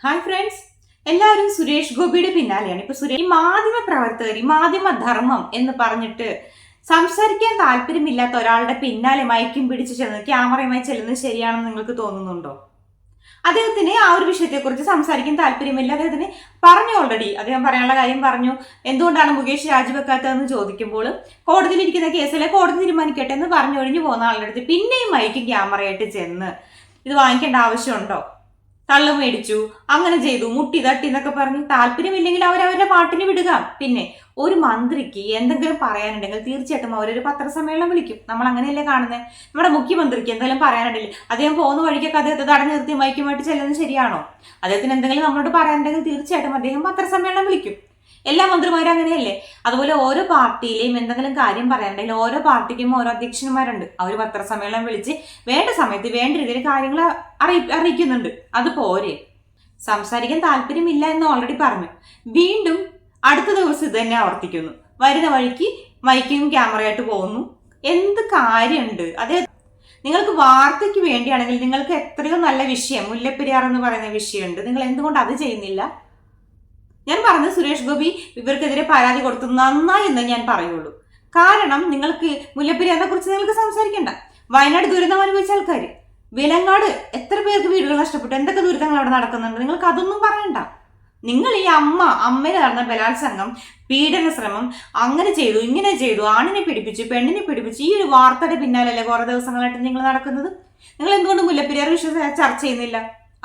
Hi friends, എല്ലാവരും സുരേഷ് ഗോപിയുടെ പിന്നാലെയാണ്. ഇപ്പൊ ഈ മാധ്യമ പ്രവർത്തകർ, ഈ മാധ്യമ ധർമ്മം എന്ന് പറഞ്ഞിട്ട് സംസാരിക്കാൻ താല്പര്യമില്ലാത്ത ഒരാളുടെ പിന്നാലെ മൈക്കും പിടിച്ച് ചെന്ന് ക്യാമറയുമായി ചെല്ലുന്നത് ശരിയാണെന്ന് നിങ്ങൾക്ക് തോന്നുന്നുണ്ടോ? അദ്ദേഹത്തിന് ആ ഒരു വിഷയത്തെക്കുറിച്ച് സംസാരിക്കാൻ താല്പര്യമില്ല. അദ്ദേഹത്തിന് പറഞ്ഞു, ഓൾറെഡി അദ്ദേഹം പറയാനുള്ള കാര്യം പറഞ്ഞു. എന്തുകൊണ്ടാണ് മുകേഷ് രാജിവെക്കാത്തതെന്ന് ചോദിക്കുമ്പോൾ കോടതിയിൽ ഇരിക്കുന്ന കേസിലെ കോടതി തീരുമാനിക്കട്ടെ എന്ന് പറഞ്ഞൊഴിഞ്ഞു പോകുന്ന ആളുടെ അടുത്ത് പിന്നെയും മൈക്കും ക്യാമറയായിട്ട് ചെന്ന് ഇത് വാങ്ങിക്കേണ്ട ആവശ്യമുണ്ടോ? തള്ളു മേടിച്ചു, അങ്ങനെ ചെയ്തു, മുട്ടി തട്ടി എന്നൊക്കെ പറഞ്ഞ് താല്പര്യമില്ലെങ്കിൽ അവരവരുടെ പാട്ടിന് വിടുക. പിന്നെ ഒരു മന്ത്രിക്ക് എന്തെങ്കിലും പറയാനുണ്ടെങ്കിൽ തീർച്ചയായിട്ടും അവരൊരു പത്രസമ്മേളനം വിളിക്കും. നമ്മൾ അങ്ങനെയല്ലേ കാണുന്നത്? നമ്മുടെ മുഖ്യമന്ത്രിക്ക് എന്തെങ്കിലും പറയാനുണ്ടെങ്കിൽ അദ്ദേഹം പോകുന്ന വഴിക്കൊക്കെ അദ്ദേഹത്തെ തടഞ്ഞു നിർത്തി മൈക്കുമായിട്ട് ചെല്ലുന്നത് ശരിയാണോ? അദ്ദേഹത്തിന് എന്തെങ്കിലും നമ്മളോട് പറയാനുണ്ടെങ്കിൽ തീർച്ചയായിട്ടും അദ്ദേഹം പത്രസമ്മേളനം വിളിക്കും. എല്ലാ മന്ത്രിമാരും അങ്ങനെയല്ലേ? അതുപോലെ ഓരോ പാർട്ടിയിലെയും എന്തെങ്കിലും കാര്യം പറയാനുണ്ടെങ്കിൽ ഓരോ പാർട്ടിക്കും ഓരോ അധ്യക്ഷന്മാരുണ്ട്. അവർ പത്രസമ്മേളനം വിളിച്ച് വേണ്ട സമയത്ത് വേണ്ട രീതിയിൽ കാര്യങ്ങൾ അറിയിക്കുന്നുണ്ട്. അത് പോരെ? സംസാരിക്കാൻ താല്പര്യമില്ല എന്ന് ഓൾറെഡി പറഞ്ഞു. വീണ്ടും അടുത്ത ദിവസം ഇത് തന്നെ ആവർത്തിക്കുന്നു. വരുന്ന വഴിക്ക് മൈക്കും ക്യാമറയായിട്ട് പോകുന്നു. എന്ത് കാര്യമുണ്ട്? അതേ, നിങ്ങൾക്ക് വാർത്തയ്ക്ക് വേണ്ടിയാണെങ്കിൽ നിങ്ങൾക്ക് എത്രയോ നല്ല വിഷയം, മുല്ലപ്പെരിയാർ എന്ന് പറയുന്ന വിഷയമുണ്ട്, നിങ്ങൾ എന്തുകൊണ്ട് അത് ചെയ്യുന്നില്ല? ഞാൻ പറഞ്ഞു, സുരേഷ് ഗോപി ഇവർക്കെതിരെ പരാതി കൊടുത്തു നന്നായി എന്ന് ഞാൻ പറയുള്ളൂ. കാരണം നിങ്ങൾക്ക് മുല്ലപ്പെരിയാറിനെ കുറിച്ച് നിങ്ങൾക്ക് സംസാരിക്കണ്ട. വയനാട് ദുരിതം അനുഭവിച്ച ആൾക്കാർ, വിലങ്ങാട് എത്ര പേർക്ക് വീടുകൾ നഷ്ടപ്പെട്ടു, എന്തൊക്കെ ദുരിതങ്ങൾ അവിടെ നടക്കുന്നുണ്ട്, നിങ്ങൾക്ക് അതൊന്നും പറയണ്ട. നിങ്ങൾ ഈ അമ്മയിൽ നടന്ന ബലാത്സംഗം, പീഡന ശ്രമം, അങ്ങനെ ചെയ്തു ഇങ്ങനെ ചെയ്തു, ആണിനെ പിടിപ്പിച്ചു പെണ്ണിനെ പിടിപ്പിച്ചു, ഈ ഒരു വാർത്തയുടെ പിന്നാലല്ലേ കുറെ ദിവസങ്ങളായിട്ട് നിങ്ങൾ നടക്കുന്നത്? നിങ്ങൾ എന്തുകൊണ്ട് മുല്ലപ്പെരിയാർ വിഷയം ചർച്ച ചെയ്യുന്നില്ല?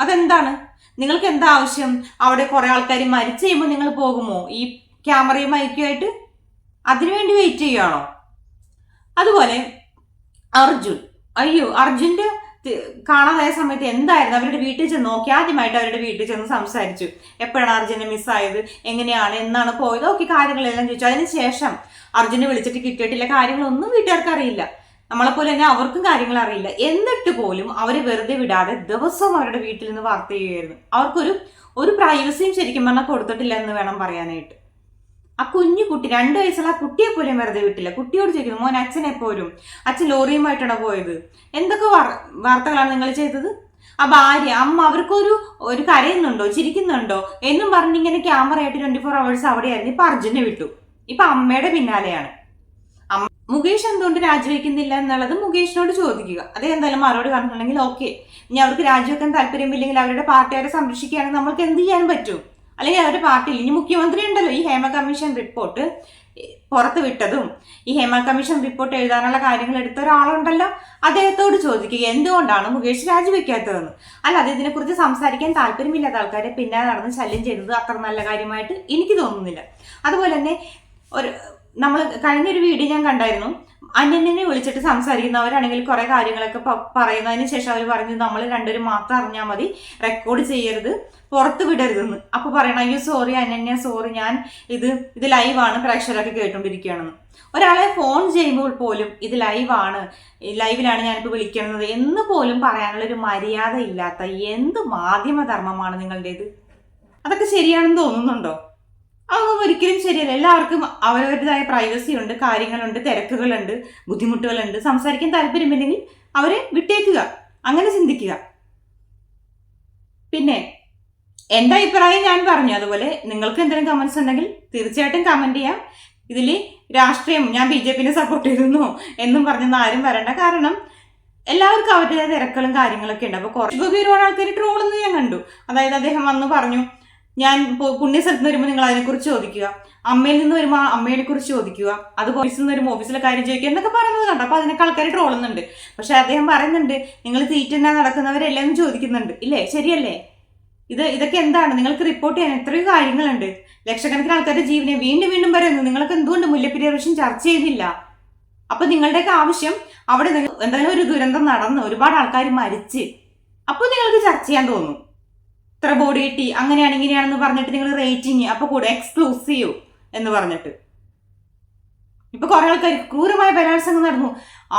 അതെന്താണ്? നിങ്ങൾക്ക് എന്താ ആവശ്യം? അവിടെ കുറെ ആൾക്കാർ മരിച്ചു കഴിയുമ്പോൾ നിങ്ങൾ പോകുമോ ഈ ക്യാമറയും മൈക്കുമായിട്ട്? അതിനുവേണ്ടി വെയിറ്റ് ചെയ്യുകയാണോ? അതുപോലെ അർജുൻ, അയ്യോ, അർജുന്റെ കാണാതായ സമയത്ത് എന്തായിരുന്നു? അവരുടെ വീട്ടിൽ ചെന്ന് നോക്കി, ആദ്യമായിട്ട് അവരുടെ വീട്ടിൽ ചെന്ന് സംസാരിച്ചു. എപ്പോഴാണ് അർജുനെ മിസ്സായത്, എങ്ങനെയാണ്, എന്നാണ് പോയത്, ഓക്കെ, കാര്യങ്ങളെല്ലാം ചോദിച്ചു. അതിനുശേഷം അർജുനെ വിളിച്ചിട്ട് കിട്ടിയിട്ടില്ല, കാര്യങ്ങളൊന്നും വീട്ടുകാർക്ക് അറിയില്ല. നമ്മളെപ്പോലെ തന്നെ അവർക്കും കാര്യങ്ങൾ അറിയില്ല. എന്നിട്ട് പോലും അവരെ വെറുതെ വിടാതെ ദിവസവും അവരുടെ വീട്ടിൽ നിന്ന് വാർത്ത ചെയ്യുകയായിരുന്നു. അവർക്കൊരു പ്രൈവസിയും ശരിക്കും പറഞ്ഞാൽ കൊടുത്തിട്ടില്ല എന്ന് വേണം പറയാനായിട്ട്. ആ കുഞ്ഞു കുട്ടി, 2 വയസ്സുള്ള ആ കുട്ടിയെ പോലും വെറുതെ വിട്ടില്ല. കുട്ടിയോട് ചോദിക്കുന്നു, മോൻ അച്ഛനെ പോലും, അച്ഛൻ ലോറിയുമായിട്ടാണ് പോയത്, എന്തൊക്കെ വാർത്തകളാണ് നിങ്ങൾ ചെയ്തത്? ആ ഭാര്യ, അമ്മ, അവർക്കൊരു കരയുന്നുണ്ടോ, ചിരിക്കുന്നുണ്ടോ എന്നും പറഞ്ഞിങ്ങനെ ക്യാമറയായിട്ട് 24 hours അവിടെയായിരുന്നു. ഇപ്പൊ അർജുനെ വിട്ടു, ഇപ്പൊ അമ്മയുടെ പിന്നാലെയാണ്. മുകേഷ് എന്തുകൊണ്ട് രാജിവെക്കുന്നില്ല എന്നുള്ളത് മുകേഷിനോട് ചോദിക്കുക. അതേ എന്തായാലും മറുപടി പറഞ്ഞിട്ടുണ്ടെങ്കിൽ ഓക്കെ, ഇനി അവർക്ക് രാജിവെക്കാൻ താല്പര്യമില്ലെങ്കിൽ അവരുടെ പാർട്ടിയാരെ സംരക്ഷിക്കുകയാണെങ്കിൽ നമ്മൾക്ക് എന്ത് ചെയ്യാൻ പറ്റും? അല്ലെങ്കിൽ അവരുടെ പാർട്ടിയിൽ ഇനി മുഖ്യമന്ത്രി ഉണ്ടല്ലോ. ഈ ഹേമ കമ്മീഷൻ റിപ്പോർട്ട് പുറത്ത് വിട്ടതും ഈ ഹേമ കമ്മീഷൻ റിപ്പോർട്ട് എഴുതാനുള്ള കാര്യങ്ങൾ എടുത്ത ഒരാളുണ്ടല്ലോ, അദ്ദേഹത്തോട് ചോദിക്കുക എന്തുകൊണ്ടാണ് മുകേഷ് രാജിവെക്കാത്തതെന്ന്. അല്ലാതെ ഇതിനെക്കുറിച്ച് സംസാരിക്കാൻ താല്പര്യമില്ലാത്ത ആൾക്കാരെ പിന്നാലെ നടന്ന് ശല്യം ചെയ്യുന്നത് അത്ര നല്ല കാര്യമായിട്ട് എനിക്ക് തോന്നുന്നില്ല. അതുപോലെ തന്നെ നമ്മൾ കഴിഞ്ഞൊരു വീഡിയോ ഞാൻ കണ്ടായിരുന്നു. അന്യനെ വിളിച്ചിട്ട് സംസാരിക്കുന്നവരാണെങ്കിൽ കുറെ കാര്യങ്ങളൊക്കെ പറയുന്നതിന് ശേഷം അവർ പറഞ്ഞു നമ്മൾ രണ്ടുപേരും മാത്രം അറിഞ്ഞാൽ മതി, റെക്കോർഡ് ചെയ്യരുത്, പുറത്ത് വിടരുതെന്ന്. അപ്പൊ പറയണം, അയ്യോ സോറി അനന്യ, സോറി, ഞാൻ ഇത് ലൈവാണ്, പ്രേക്ഷകരൊക്കെ കേട്ടോണ്ടിരിക്കുകയാണെന്ന്. ഒരാളെ ഫോൺ ചെയ്യുമ്പോൾ പോലും ഇത് ലൈവിലാണ് ഞാനിപ്പോൾ വിളിക്കുന്നത് എന്ന് പോലും പറയാനുള്ള ഒരു മര്യാദ ഇല്ലാത്ത എന്ത് മാധ്യമധർമ്മമാണ് നിങ്ങളുടേത്? അതൊക്കെ ശരിയാണെന്ന് തോന്നുന്നുണ്ടോ? അതൊന്നും ഒരിക്കലും ശരിയല്ല. എല്ലാവർക്കും അവരവരുടേതായ പ്രൈവസി ഉണ്ട്, കാര്യങ്ങളുണ്ട്, തിരക്കുകളുണ്ട്, ബുദ്ധിമുട്ടുകളുണ്ട്. സംസാരിക്കാൻ താല്പര്യമില്ലെങ്കിൽ അവരെ വിട്ടേക്കുക, അങ്ങനെ ചിന്തിക്കുക. പിന്നെ എൻ്റെ അഭിപ്രായം ഞാൻ പറഞ്ഞു. അതുപോലെ നിങ്ങൾക്ക് എന്തെങ്കിലും കമന്റ്സ് ഉണ്ടെങ്കിൽ തീർച്ചയായിട്ടും കമന്റ് ചെയ്യാം. ഇതിൽ രാഷ്ട്രീയം, ഞാൻ BJP സപ്പോർട്ട് ചെയ്തിരുന്നു എന്നും പറഞ്ഞൊന്നും ആരും വരണ്ട. കാരണം എല്ലാവർക്കും അവരുടേതായ തിരക്കുകളും കാര്യങ്ങളൊക്കെ ഉണ്ട്. അപ്പൊ കുറച്ച് ഗോപി ഒരുപാട് ആൾക്കാർ ട്രോളെന്ന് ഞാൻ കണ്ടു. അതായത് അദ്ദേഹം വന്ന് പറഞ്ഞു, ഞാൻ പുണ്യ സ്ഥലത്ത് വരുമ്പോൾ നിങ്ങൾ അതിനെക്കുറിച്ച് ചോദിക്കുക, അമ്മയിൽ നിന്ന് വരുമ്പോൾ അമ്മയെ കുറിച്ച് ചോദിക്കുക, അത് ഓഫീസിൽ നിന്ന് വരുമ്പോൾ ഓഫീസിലെ കാര്യം ചോദിക്കുക എന്നൊക്കെ പറയുന്നത് കണ്ടു. അപ്പൊ അതിനൊക്കെ ആൾക്കാർ ട്രോളുന്നുണ്ട്. പക്ഷെ അദ്ദേഹം പറയുന്നുണ്ട്, നിങ്ങൾ തീറ്റെന്നാ നടക്കുന്നവരെല്ലാം ചോദിക്കുന്നുണ്ട്, ഇല്ലേ? ശരിയല്ലേ? ഇതൊക്കെ എന്താണ്? നിങ്ങൾക്ക് റിപ്പോർട്ട് ചെയ്യാൻ എത്രയോ കാര്യങ്ങളുണ്ട്. ലക്ഷക്കണക്കിന് ആൾക്കാരുടെ ജീവനെ വീണ്ടും വീണ്ടും പറയുന്നു. നിങ്ങൾക്ക് എന്തുകൊണ്ട് മുല്ലപ്പെരിയാർ വിഷയം ചർച്ച ചെയ്യുന്നില്ല? അപ്പൊ നിങ്ങളുടെയൊക്കെ ആവശ്യം അവിടെ എന്തെങ്കിലും ഒരു ദുരന്തം നടന്ന് ഒരുപാട് ആൾക്കാർ മരിച്ച്, അപ്പോൾ നിങ്ങൾക്ക് ചർച്ച ചെയ്യാൻ തോന്നും. ഇത്ര ബോഡി കിട്ടി, അങ്ങനെയാണ് ഇങ്ങനെയാണെന്ന് പറഞ്ഞിട്ട് നിങ്ങൾ റേറ്റിംഗ് അപ്പൊ കൂടെ എക്സ്ക്ലൂസീവ് എന്ന് പറഞ്ഞിട്ട്. ഇപ്പൊ കുറെ ആൾക്കാർ ക്രൂരമായ ബലാത്സംഗം നടന്നു,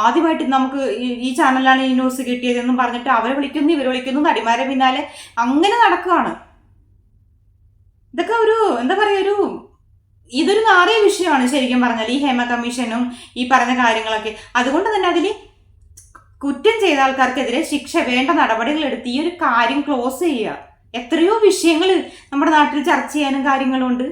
ആദ്യമായിട്ട് നമുക്ക് ഈ ചാനലിലാണ് ഈ ന്യൂസ് കിട്ടിയതെന്നും പറഞ്ഞിട്ട് അവരെ വിളിക്കുന്നു, ഇവരെ വിളിക്കുന്നു, നടിമാരെ പിന്നാലെ അങ്ങനെ നടക്കുകയാണ്. ഇതൊക്കെ എന്താ പറയാ, ഇതൊരു നാറിയ വിഷയമാണ് ശരിക്കും പറഞ്ഞാൽ, ഈ ഹേമ കമ്മീഷനും ഈ പറഞ്ഞ കാര്യങ്ങളൊക്കെ. അതുകൊണ്ട് തന്നെ അതിൽ കുറ്റം ചെയ്ത ആൾക്കാർക്കെതിരെ ശിക്ഷ, വേണ്ട നടപടികൾ എടുത്ത് ഈ ഒരു കാര്യം ക്ലോസ് ചെയ്യുക. എത്രയോ വിഷയങ്ങൾ നമ്മുടെ നാട്ടിൽ ചർച്ച ചെയ്യാനും കാര്യങ്ങളും ഉണ്ട്.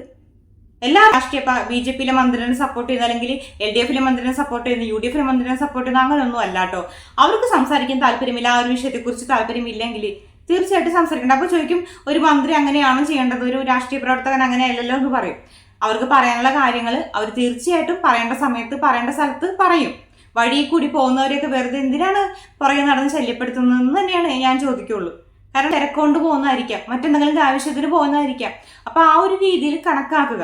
എല്ലാ രാഷ്ട്രീയ BJP-യിലെ മന്ത്രിനെ സപ്പോർട്ട് ചെയ്യുന്ന, അല്ലെങ്കിൽ LDF-ലെ മന്ത്രിനെ സപ്പോർട്ട് ചെയ്യുന്ന, UDF-ലെ മന്ത്രിനെ സപ്പോർട്ട് ചെയ്യുന്ന അങ്ങനെയൊന്നും അല്ല കേട്ടോ. അവർക്ക് സംസാരിക്കാൻ താല്പര്യമില്ല, ആ ഒരു വിഷയത്തെക്കുറിച്ച് താല്പര്യമില്ലെങ്കിൽ തീർച്ചയായിട്ടും സംസാരിക്കേണ്ട. അപ്പോൾ ചോദിക്കും, ഒരു മന്ത്രി അങ്ങനെയാണോ ചെയ്യേണ്ടത്, ഒരു രാഷ്ട്രീയ പ്രവർത്തകൻ അങ്ങനെയല്ലല്ലോ എന്ന് പറയും. അവർക്ക് പറയാനുള്ള കാര്യങ്ങൾ അവർ തീർച്ചയായിട്ടും പറയേണ്ട സമയത്ത് പറയേണ്ട സ്ഥലത്ത് പറയും. വഴി കൂടി പോകുന്നവരെയൊക്കെ വെറുതെ എന്തിനാണ് പുറകെ നടന്ന് ശല്യപ്പെടുത്തുന്നതെന്ന് തന്നെയാണ് ഞാൻ ചോദിക്കുള്ളൂ. കാരണം തിരക്കൊണ്ട് പോകുന്നതായിരിക്കാം, മറ്റെന്തെങ്കിലും ആവശ്യത്തിന് പോകുന്നതായിരിക്കാം. അപ്പൊ ആ ഒരു രീതിയിൽ കണക്കാക്കുക.